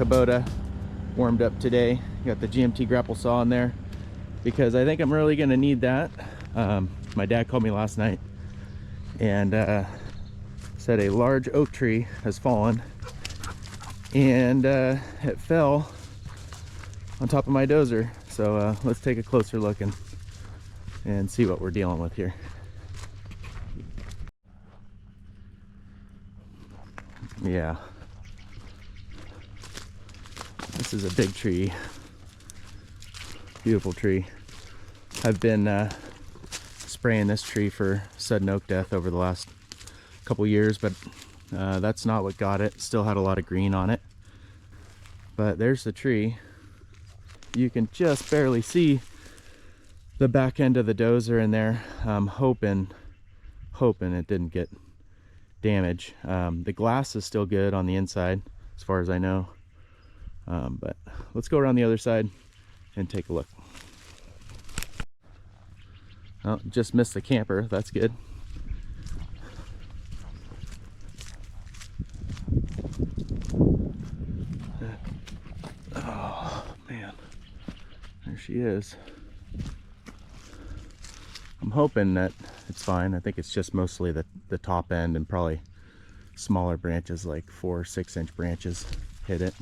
Kubota warmed up today. Got the GMT grapple saw in there because I think I'm really gonna need that. My dad called me last night and said a large oak tree has fallen, and it fell on top of my dozer. So let's take a closer look and see what we're dealing with here. Yeah, this is a big tree, beautiful tree. I've been spraying this tree for sudden oak death over the last couple years, but that's not what got it. Still had a lot of green on it, but there's the tree. You can just barely see the back end of the dozer in there. I'm hoping it didn't get damaged. The glass is still good on the inside as far as I know, but let's go around the other side and take a look. Oh, just missed the camper. That's good. Oh man, there she is. I'm hoping that it's fine. I think it's just mostly the top end and probably smaller branches, like 4 or 6 inch branches, hit it.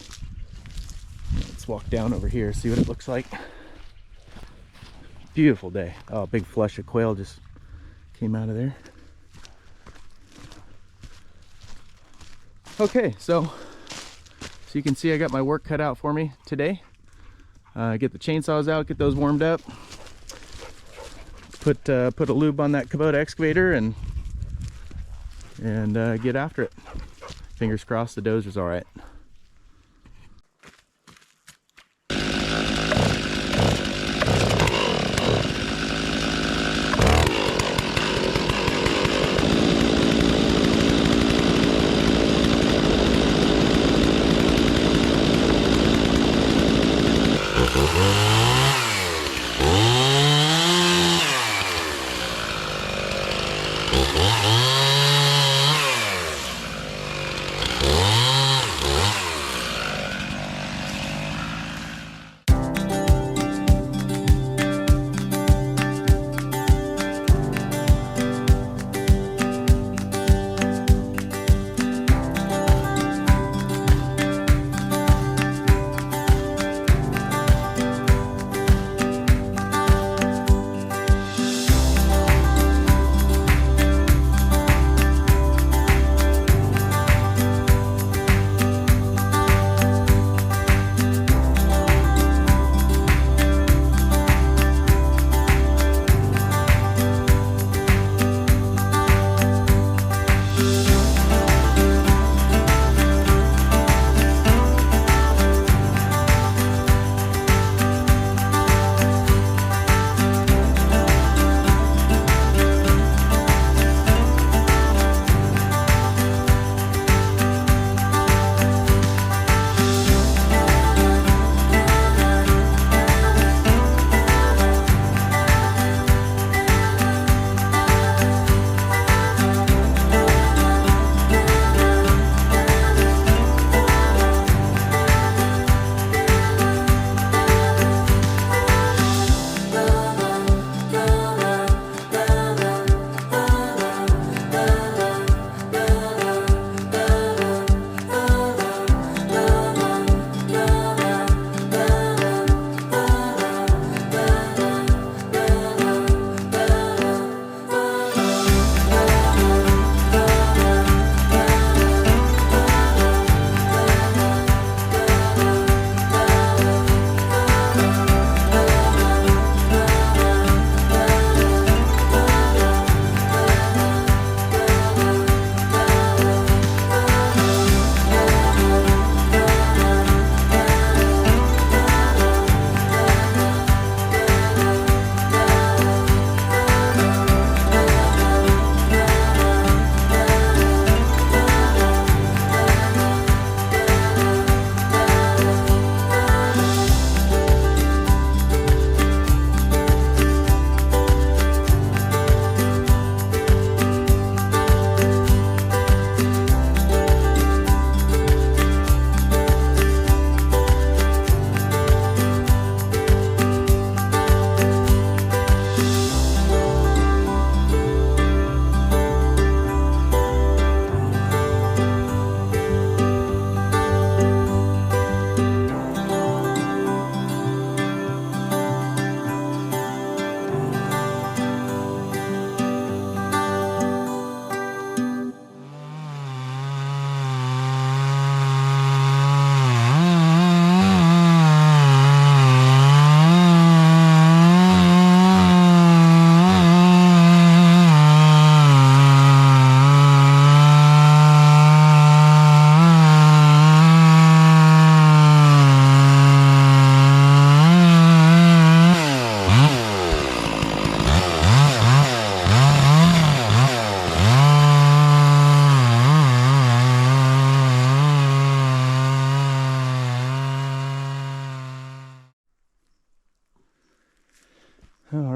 Let's walk down over here, see what it looks like. Beautiful day. Oh, a big flush of quail just came out of there. Okay, so you can see I got my work cut out for me today. Get the chainsaws out, get those warmed up, put a lube on that Kubota excavator, and get after it. Fingers crossed the dozer's all right.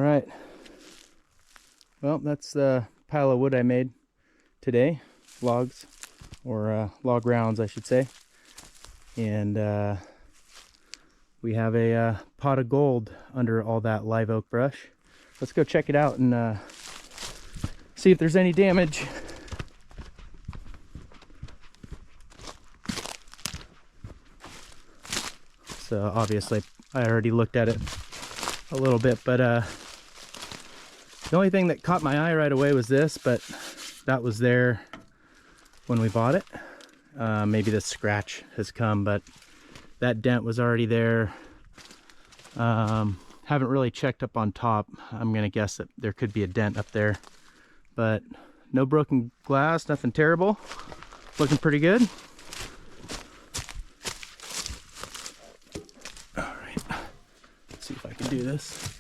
right. Well, that's the pile of wood I made today. Logs, or log rounds, I should say. And we have a pot of gold under all that live oak brush. Let's go check it out and see if there's any damage. So obviously I already looked at it a little bit, but the only thing that caught my eye right away was this, but that was there when we bought it. Maybe the scratch has come, but that dent was already there. Haven't really checked up on top. I'm gonna guess that there could be a dent up there, but no broken glass, nothing terrible. Looking pretty good. All right, let's see if I can do this.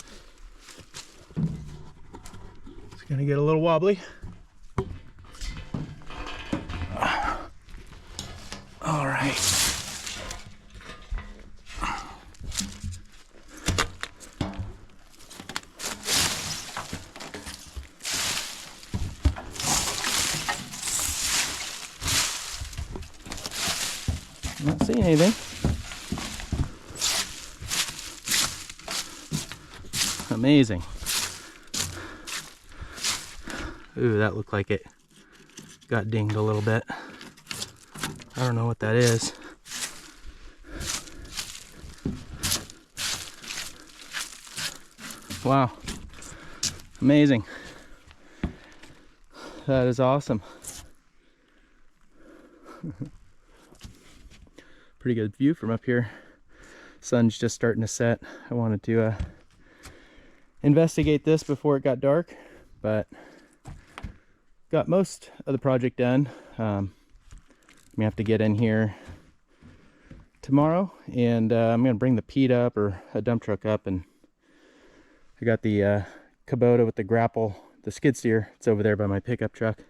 It's gonna get a little wobbly. All right. Not seeing anything. Amazing. Ooh, that looked like it got dinged a little bit. I don't know what that is. Wow. Amazing. That is awesome. Pretty good view from up here. Sun's just starting to set. I wanted to investigate this before it got dark, but got most of the project done. I'm gonna have to get in here tomorrow, and I'm gonna bring the Pete up, or a dump truck up, and I got the Kubota with the grapple, the skid steer. It's over there by my pickup truck,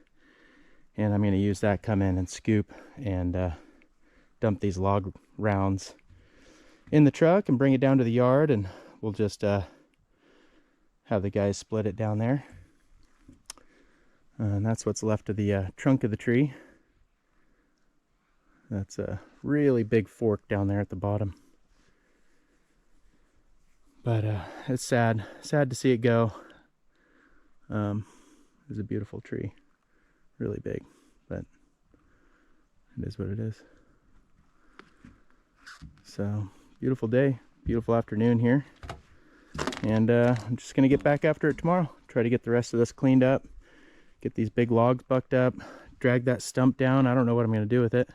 and I'm gonna use that, come in and scoop and dump these log rounds in the truck and bring it down to the yard, and we'll just have the guys split it down there. And that's what's left of the trunk of the tree. That's a really big fork down there at the bottom. But it's sad to see it go. It's a beautiful tree, really big, but it is what it is. So, beautiful day, beautiful afternoon here. And I'm just gonna get back after it tomorrow. Try to get the rest of this cleaned up, get these big logs bucked up, drag that stump down. I don't know what I'm gonna do with it.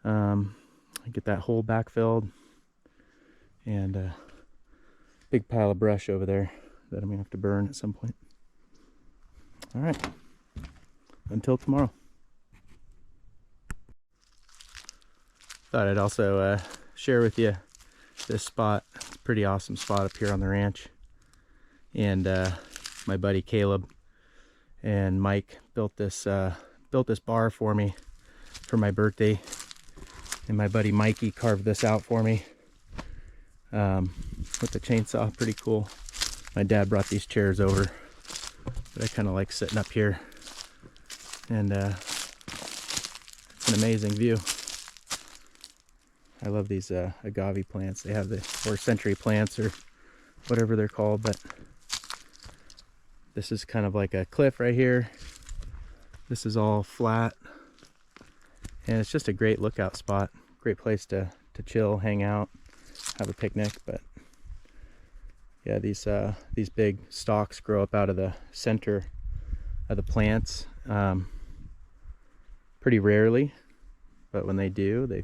Get that hole backfilled, and a big pile of brush over there that I'm gonna have to burn at some point. All right, until tomorrow. Thought I'd also share with you this spot. It's a pretty awesome spot up here on the ranch, and my buddy Caleb and Mike built this bar for me for my birthday, and my buddy Mikey carved this out for me with the chainsaw. Pretty cool. My dad brought these chairs over, but I kind of like sitting up here, and it's an amazing view. I love these agave plants. They have or century plants, or whatever they're called, but this is kind of like a cliff right here. This is all flat, and it's just a great lookout spot. Great place to chill, hang out, have a picnic. But yeah, these big stalks grow up out of the center of the plants pretty rarely, but when they do, they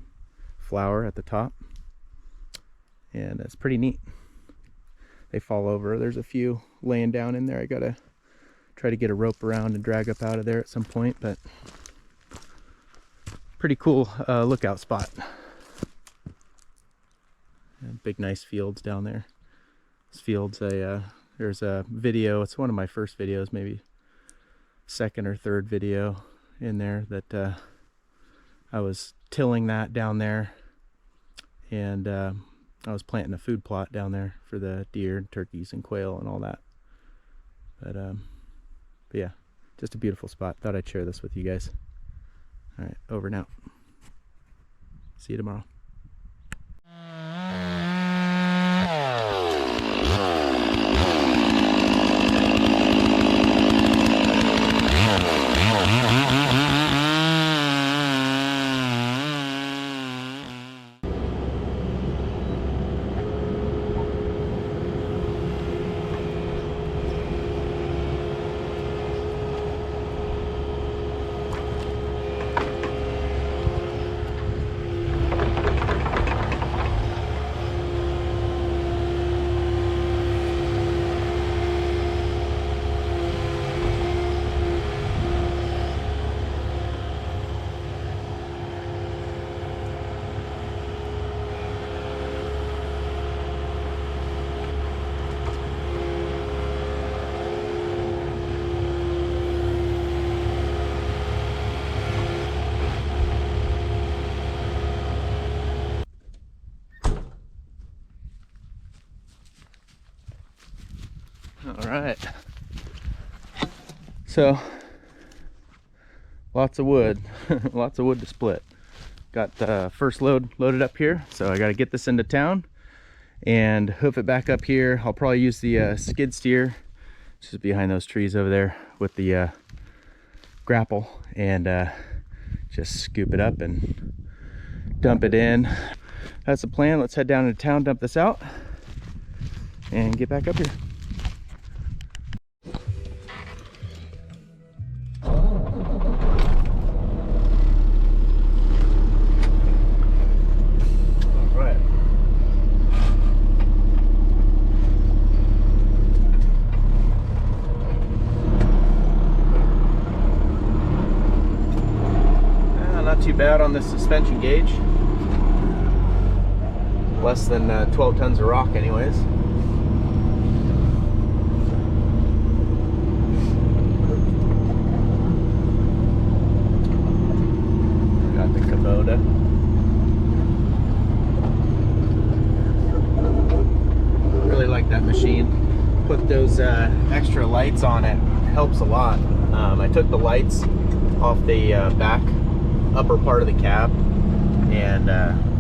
flower at the top, and it's pretty neat. They fall over. There's a few laying down in there. I gotta try to get a rope around and drag up out of there at some point, but pretty cool lookout spot. And big nice fields down there. This field's there's a video, it's one of my first videos, maybe second or third video in there, that I was tilling that down there, and I was planting a food plot down there for the deer, turkeys, and quail and all that. But yeah, just a beautiful spot. Thought I'd share this with you guys. All right, over and out. See you tomorrow. All right, so lots of wood, lots of wood to split. Got the first load loaded up here, so I got to get this into town and hoof it back up here. I'll probably use the skid steer, which is behind those trees over there, with the grapple, and just scoop it up and dump it in. That's the plan. Let's head down into town, dump this out, and get back up here. Bad on this suspension gauge. Less than 12 tons of rock anyways. Got the Kubota. Really like that machine. Put those extra lights on it. Helps a lot. I took the lights off the back upper part of the cab, and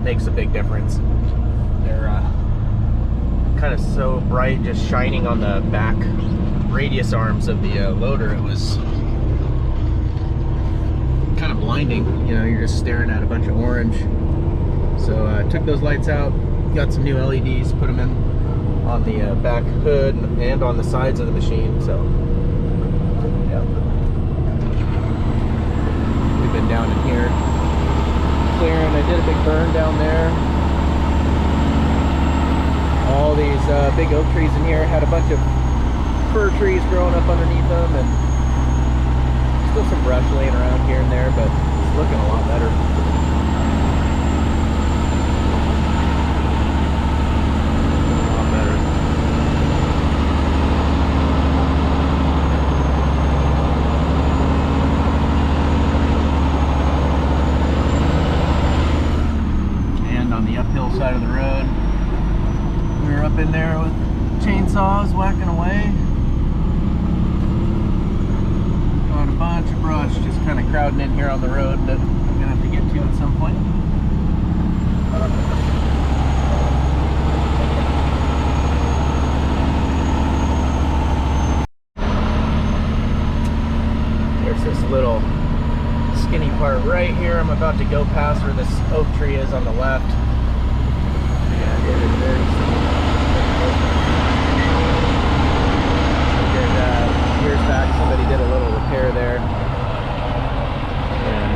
makes a big difference. They're kind of so bright, just shining on the back radius arms of the loader. It was kind of blinding, you know, you're just staring at a bunch of orange. So I took those lights out, got some new LEDs, put them in on the back hood and on the sides of the machine. So yeah, been down in here clearing. I did a big burn down there. All these big oak trees in here had a bunch of fir trees growing up underneath them, and still some brush laying around here and there, but it's looking a lot better. Side of the road, we were up in there with chainsaws whacking away. Got a bunch of brush just kind of crowding in here on the road that I'm gonna have to get to at some point. There's this little skinny part right here. I'm about to go past where this oak tree is on the left. It is very steep. Years back, somebody did a little repair there, and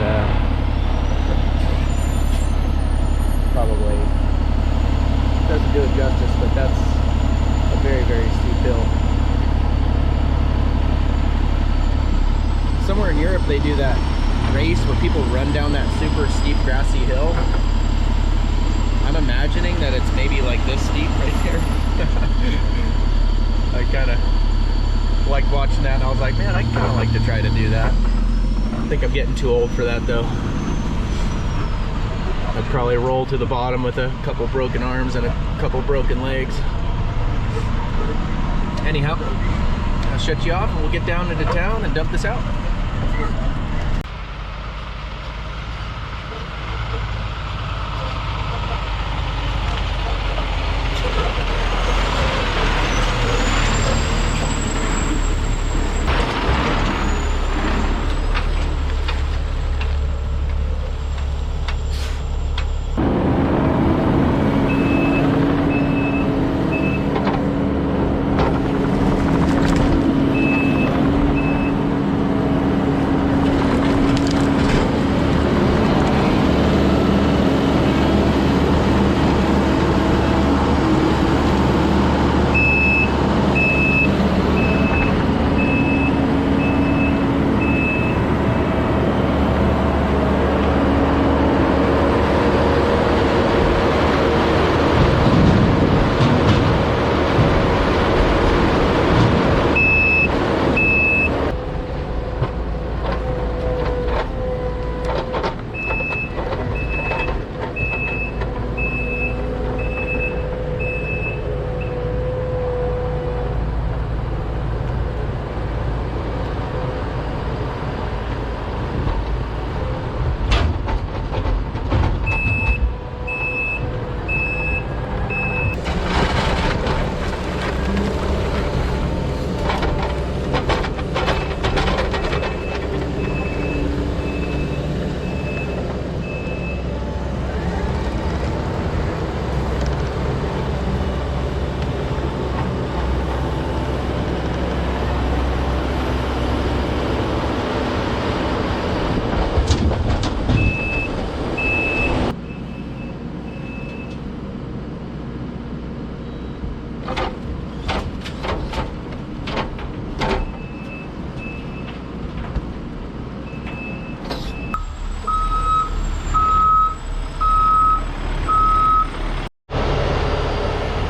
probably doesn't do it justice, but that's a very, very steep hill. Somewhere in Europe they do that race where people run down that super steep grassy hill. I'm imagining that it's maybe like this steep right here. I kind of like watching that, and I was like, man, I kind of like to try to do that. I think I'm getting too old for that though. I'd probably roll to the bottom with a couple broken arms and a couple broken legs. Anyhow, I'll shut you off and we'll get down into town and dump this out.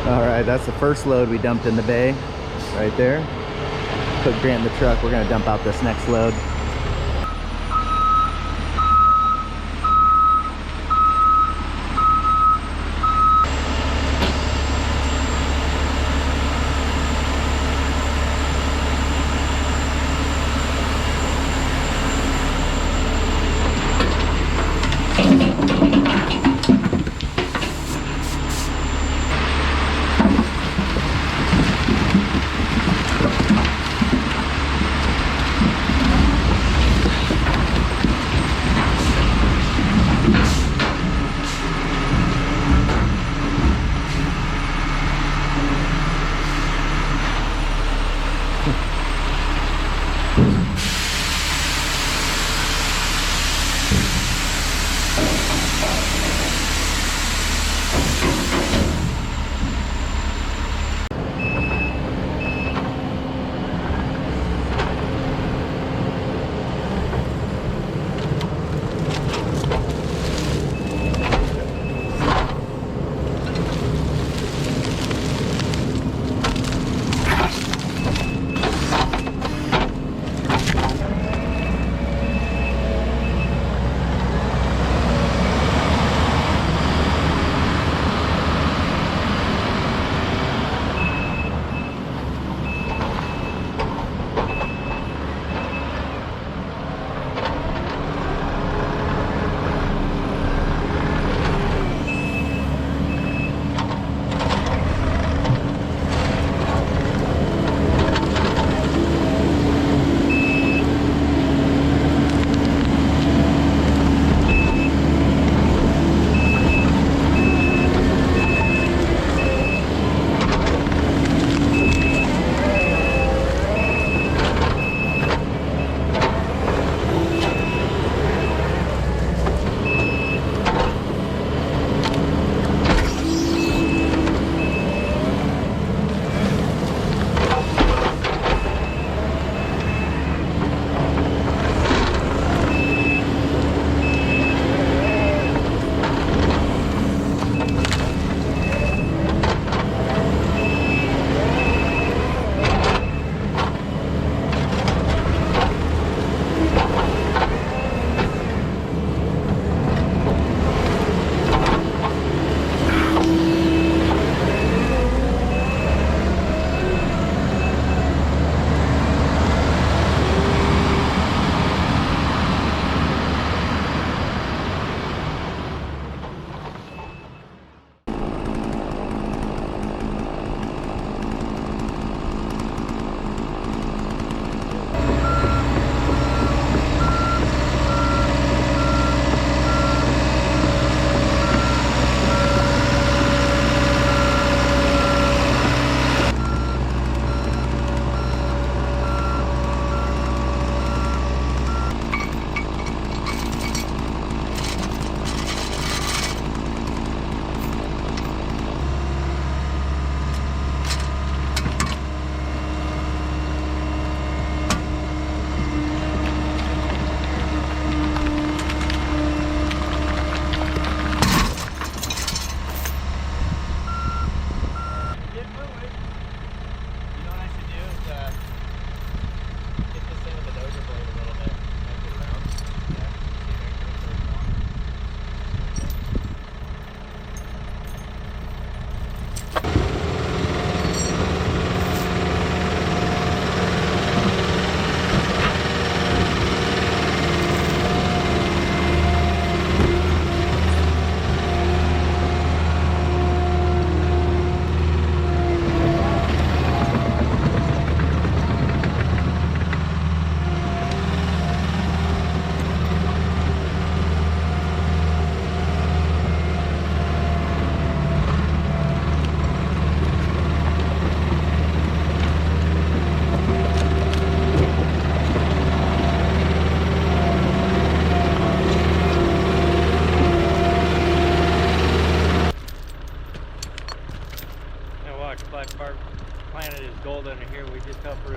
Alright, that's the first load we dumped in the bay, right there. Put Grant in the truck, we're going to dump out this next load.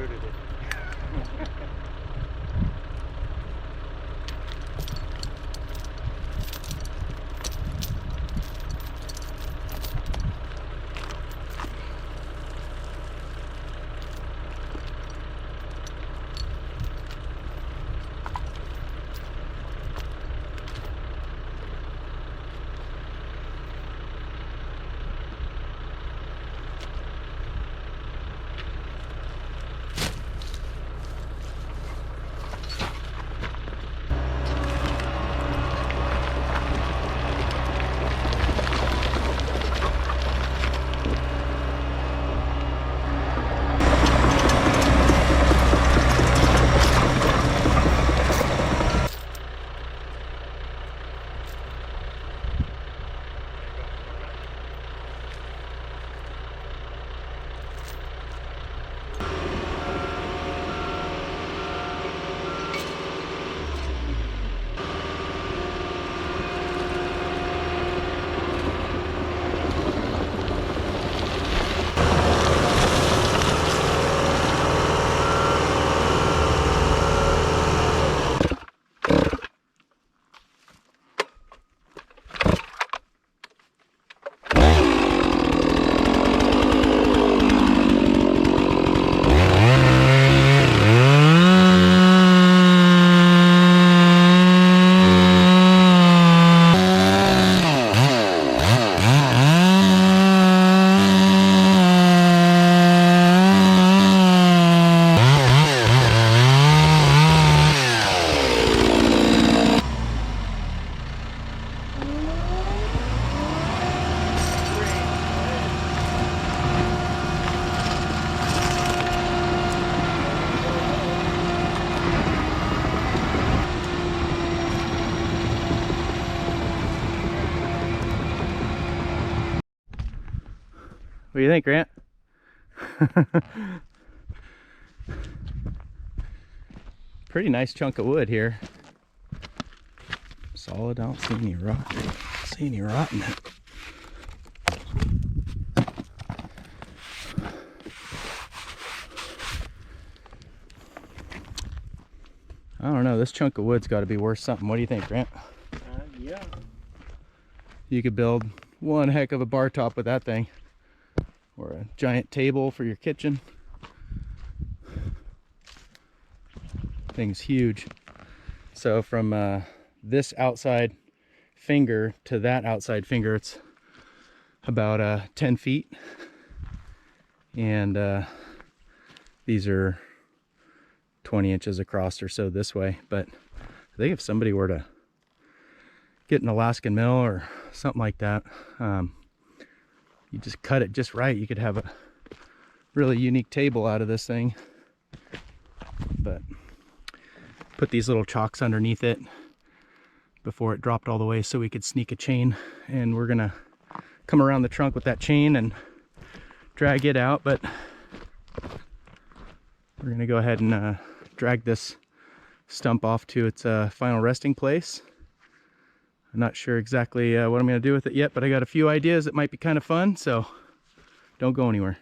rooted it. What do you think, Grant? Pretty nice chunk of wood here. Solid. I don't see any rot. See any rot in it. I don't know. This chunk of wood's got to be worth something. What do you think, Grant? Yeah. You could build one heck of a bar top with that thing, or a giant table for your kitchen. Thing's huge. So from this outside finger to that outside finger, it's about 10 feet, and these are 20 inches across or so this way. But I think if somebody were to get an Alaskan mill or something like that, you just cut it just right, you could have a really unique table out of this thing. But put these little chocks underneath it before it dropped all the way so we could sneak a chain, and we're gonna come around the trunk with that chain and drag it out. But we're gonna go ahead and drag this stump off to its final resting place. I'm not sure exactly what I'm gonna do with it yet, but I got a few ideas that might be kind of fun, so don't go anywhere.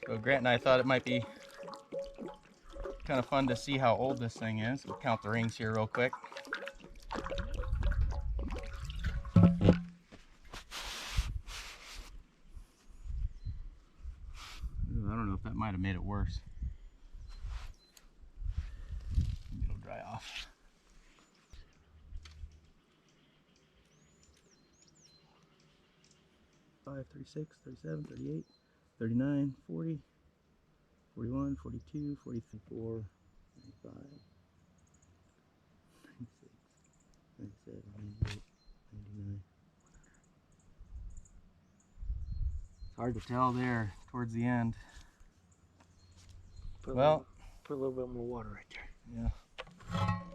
So Grant and I thought it might be kind of fun to see how old this thing is. We'll count the rings here real quick. Ooh, I don't know if that might have made it worse. It'll dry off. Five, 36, 37, 38. 39, 40, 41, 42, 44, 45, 96, 97, 98, 99. It's hard to tell there towards the end. Put Well, a little bit more water right there. Yeah.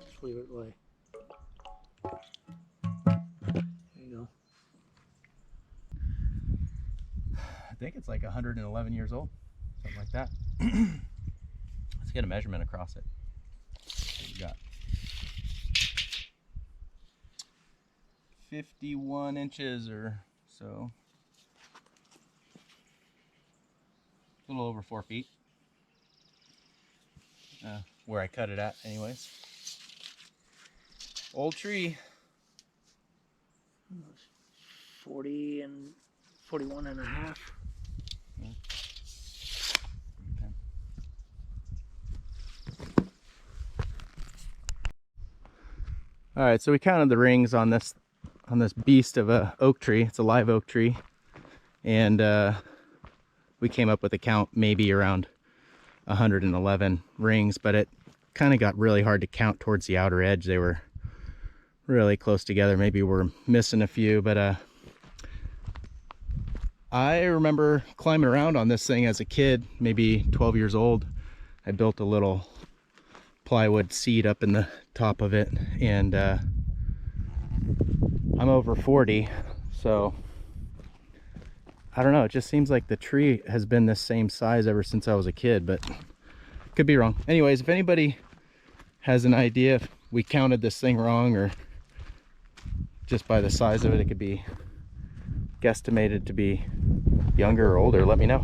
Just leave it lay. There you go. I think it's like 111 years old, something like that. Let's get a measurement across it. What you got? 51 inches or so. A little over 4 feet. Where I cut it at anyways. Old tree. 40 and 41 and a half. Okay. All right, so we counted the rings on this beast of a oak tree. It's a live oak tree, and we came up with a count maybe around 111 rings, but it kind of got really hard to count towards the outer edge. They were really close together. Maybe we're missing a few, but I remember climbing around on this thing as a kid, maybe 12 years old. I built a little plywood seat up in the top of it, and I'm over 40, so I don't know, it just seems like the tree has been this same size ever since I was a kid, but could be wrong. Anyways, if anybody has an idea if we counted this thing wrong, or just by the size of it, it could be guesstimated to be younger or older, let me know.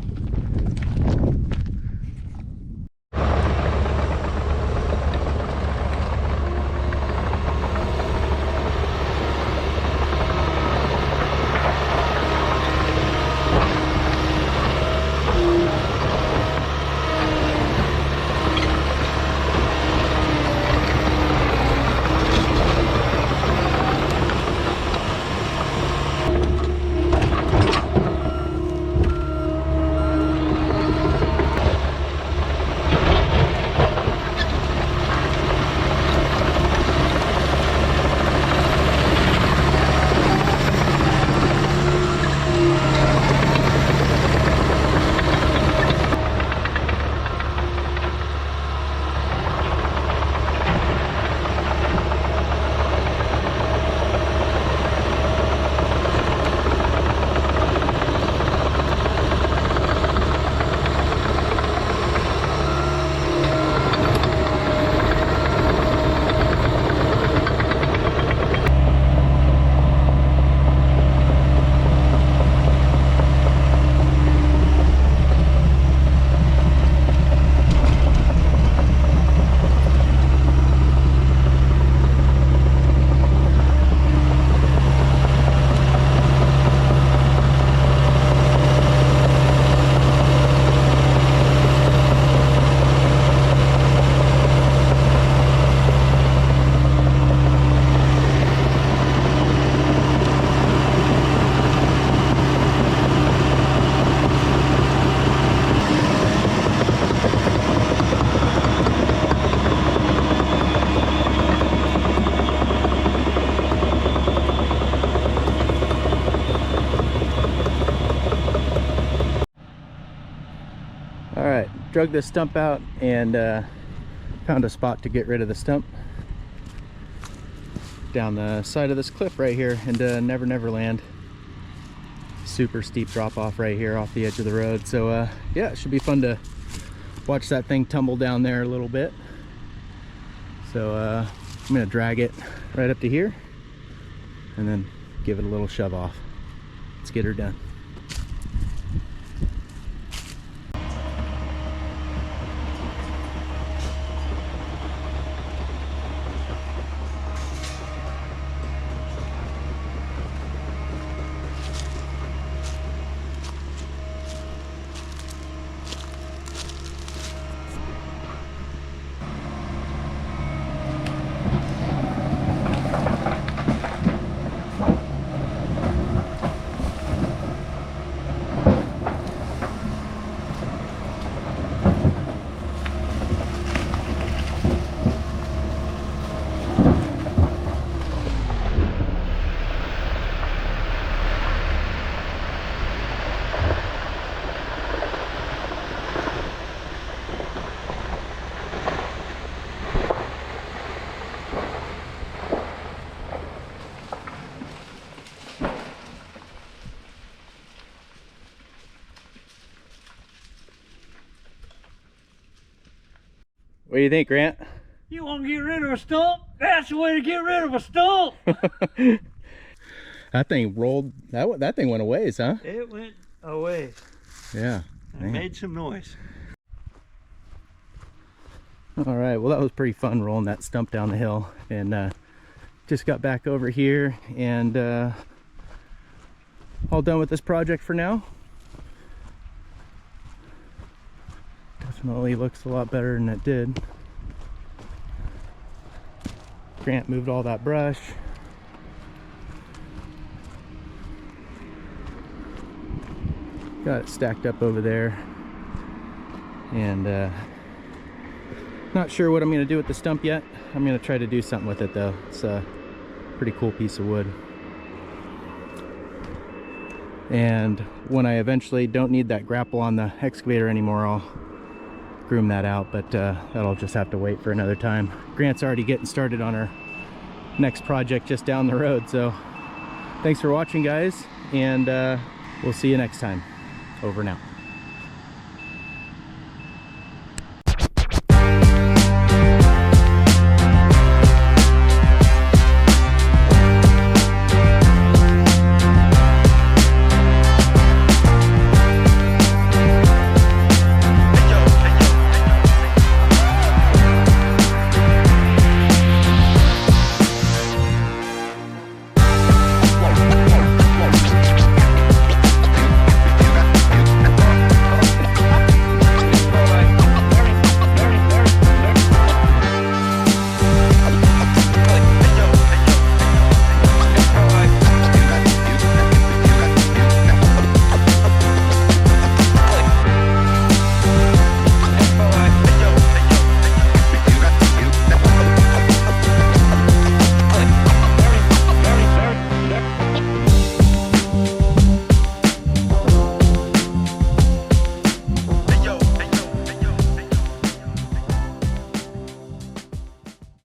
Drug this stump out and found a spot to get rid of the stump down the side of this cliff right here into Never Never Land. Super steep drop off right here off the edge of the road, so yeah, it should be fun to watch that thing tumble down there a little bit. So I'm gonna drag it right up to here and then give it a little shove off. Let's get her done. What do you think, Grant? You want to get rid of a stump? That's the way to get rid of a stump. That thing rolled, that thing went a ways, huh? It went away. Yeah. It made some noise. All right, well that was pretty fun rolling that stump down the hill, and just got back over here and all done with this project for now. Definitely looks a lot better than it did. Grant moved all that brush. Got it stacked up over there, and not sure what I'm going to do with the stump yet. I'm going to try to do something with it though. It's a pretty cool piece of wood. And when I eventually don't need that grapple on the excavator anymore, I'll groom that out, but that'll just have to wait for another time. Grant's already getting started on our next project just down the road. So thanks for watching, guys, and we'll see you next time. Over and out.